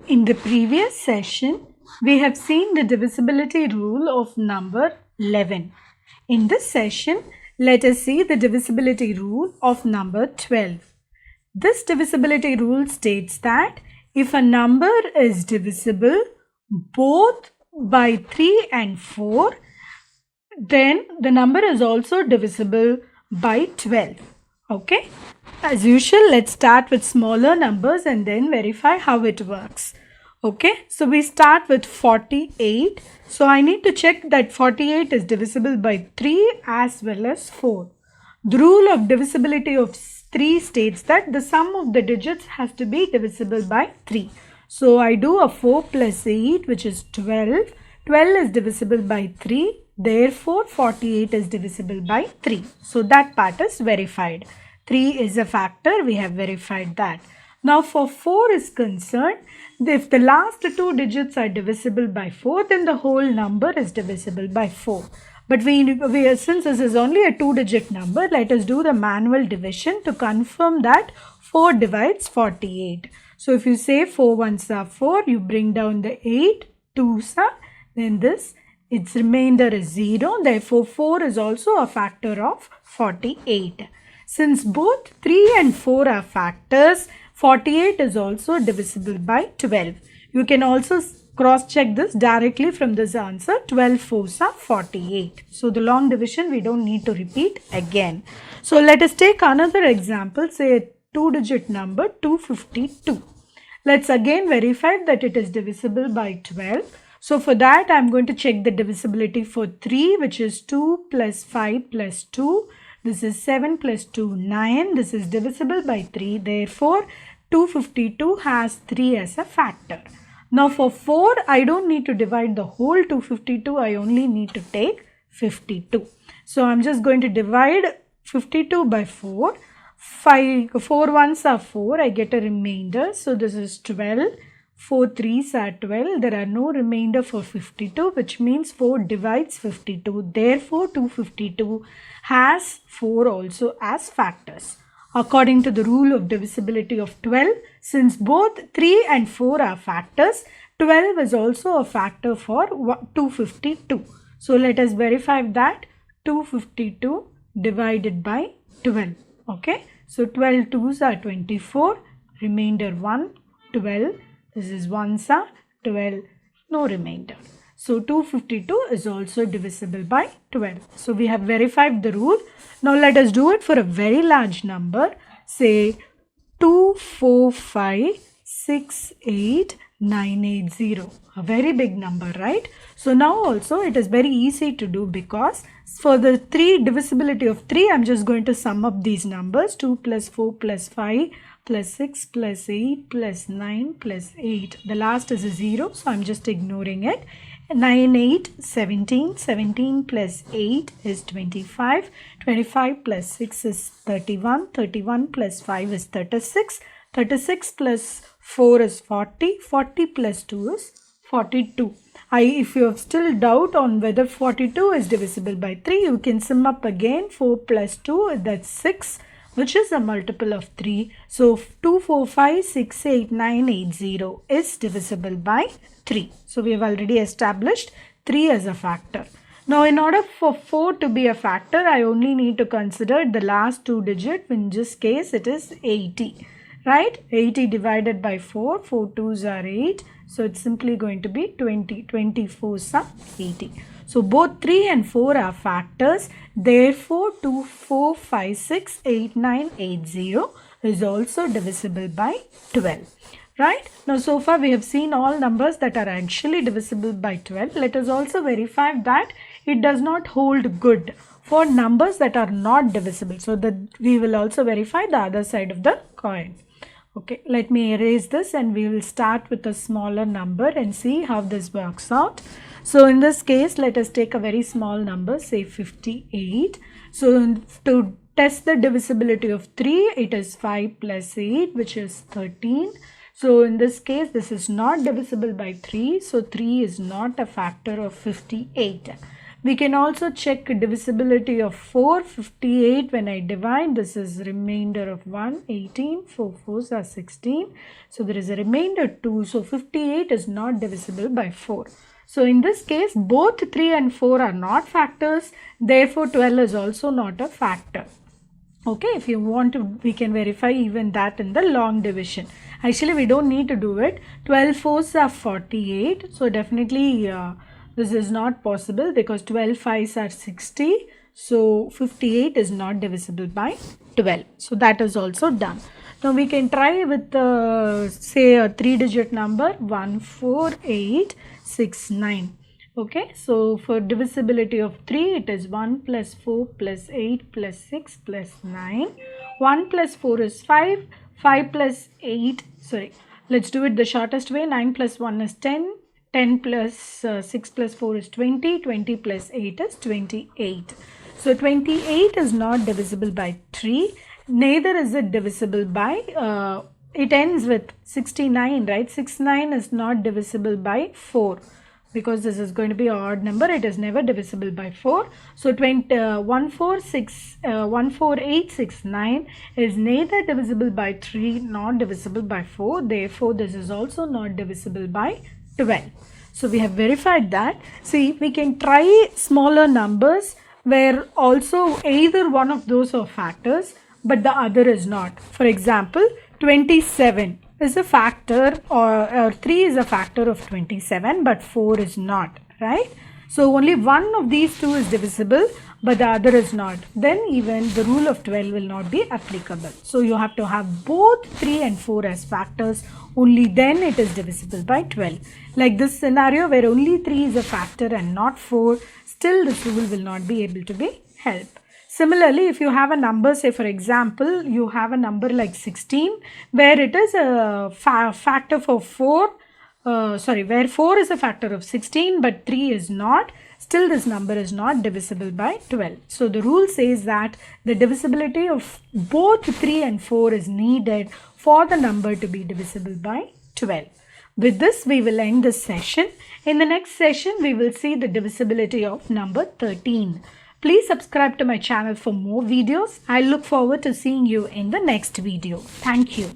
In the previous session, we have seen the divisibility rule of number 11. In this session, let us see the divisibility rule of number 12. This divisibility rule states that if a number is divisible both by 3 and 4, then the number is also divisible by 12. Okay. As usual, let's start with smaller numbers and then verify how it works. Okay, so we start with 48. So I need to check that 48 is divisible by 3 as well as 4. The rule of divisibility of 3 states that the sum of the digits has to be divisible by 3. So I do a 4 plus 8, which is 12. 12 is divisible by 3. Therefore, 48 is divisible by 3. So that part is verified. 3 is a factor, we have verified that. Now for 4 is concerned, if the last two digits are divisible by 4, then the whole number is divisible by 4. But since this is only a 2-digit number, let us do the manual division to confirm that 4 divides 48. So if you say 4 ones are 4, you bring down the 8, 2s are, then its remainder is 0. Therefore, 4 is also a factor of 48. Since both 3 and 4 are factors, 48 is also divisible by 12. You can also cross-check this directly from this answer. 12 fours are 48. So the long division we don't need to repeat again. So let us take another example, say a 2-digit number 252. Let's again verify that it is divisible by 12. So for that I am going to check the divisibility for 3, which is 2 plus 5 plus 2. This is 7 plus 2, 9. This is divisible by 3. Therefore, 252 has 3 as a factor. Now for 4, I don't need to divide the whole 252. I only need to take 52. So I'm just going to divide 52 by 4. 4 ones are 4. I get a remainder. So this is 12. 4 3s are 12. There are no remainder for 52, which means 4 divides 52. Therefore, 252 has 4 also as factors. According to the rule of divisibility of 12, since both 3 and 4 are factors, 12 is also a factor for 252. So let us verify that 252 divided by 12. Okay. So 12 2s are 24. Remainder 1, 12. This is 1s are 12, no remainder. So 252 is also divisible by 12. So we have verified the rule. Now let us do it for a very large number. Say 24568,980. A very big number, right? So now also it is very easy to do because for the divisibility of 3, I am just going to sum up these numbers. 2 plus 4 plus 5 plus 6 plus 8 plus 9 plus 8. The last is a 0, so I am just ignoring it. 9, 8, 17. 17 plus 8 is 25. 25 plus 6 is 31. 31 plus 5 is 36. 36 plus 4 is 40. 40 plus 2 is 42. If you have still doubt on whether 42 is divisible by 3, you can sum up again. 4 plus 2, that's 6. Which is a multiple of 3. So 24568,980 is divisible by 3. So we have already established 3 as a factor. Now in order for 4 to be a factor, I only need to consider the last 2 digits. In this case, it is 80. Right? 80 divided by 4. 4 2s are 8. So it's simply going to be 20. 24s are 80. So both 3 and 4 are factors. Therefore, 24568,980 is also divisible by 12. Right? Now so far we have seen all numbers that are actually divisible by 12. Let us also verify that it does not hold good for numbers that are not divisible. So that we will also verify the other side of the coin. Okay, let me erase this and we will start with a smaller number and see how this works out. So in this case, let us take a very small number, say 58. So to test the divisibility of 3, it is 5 plus 8, which is 13. So in this case, this is not divisible by 3. So 3 is not a factor of 58. We can also check divisibility of 4. 58 when I divide, this is remainder of 1, 18, 4 4s are 16. So there is a remainder 2. So 58 is not divisible by 4. So in this case, both 3 and 4 are not factors. Therefore, 12 is also not a factor. Okay, if you want to, we can verify even that in the long division. Actually, we don't need to do it. 12 fours are 48. So definitely this is not possible because 12 fives are 60. So 58 is not divisible by 12. So that is also done. Now we can try with say a 3-digit number 14869. Okay, so for divisibility of 3, it is 1 plus 4 plus 8 plus 6 plus 9. 1 plus 4 is 5. 5 plus 8, sorry, let's do it the shortest way. 9 plus 1 is 10. 10 plus 6 plus 4 is 20. 20 plus 8 is 28. So 28 is not divisible by 3. Neither is it divisible by, it ends with 69, right? 69 is not divisible by 4. Because this is going to be an odd number, it is never divisible by 4. So 14869 is neither divisible by 3 nor divisible by 4. Therefore, this is also not divisible by 12. So we have verified that. See, we can try smaller numbers where also either one of those are factors but the other is not. For example, 27 is a factor or 3 is a factor of 27 but 4 is not, right? So only one of these two is divisible but the other is not. Then even the rule of 12 will not be applicable. So you have to have both 3 and 4 as factors, only then it is divisible by 12. Like this scenario where only 3 is a factor and not 4, still this rule will not be able to be held. Similarly, if you have a number, say for example, you have a number like 16 where it is a factor for 4, where 4 is a factor of 16 but 3 is not, still this number is not divisible by 12. So the rule says that the divisibility of both 3 and 4 is needed for the number to be divisible by 12. With this, we will end this session. In the next session, we will see the divisibility of number 13. Please subscribe to my channel for more videos. I look forward to seeing you in the next video. Thank you.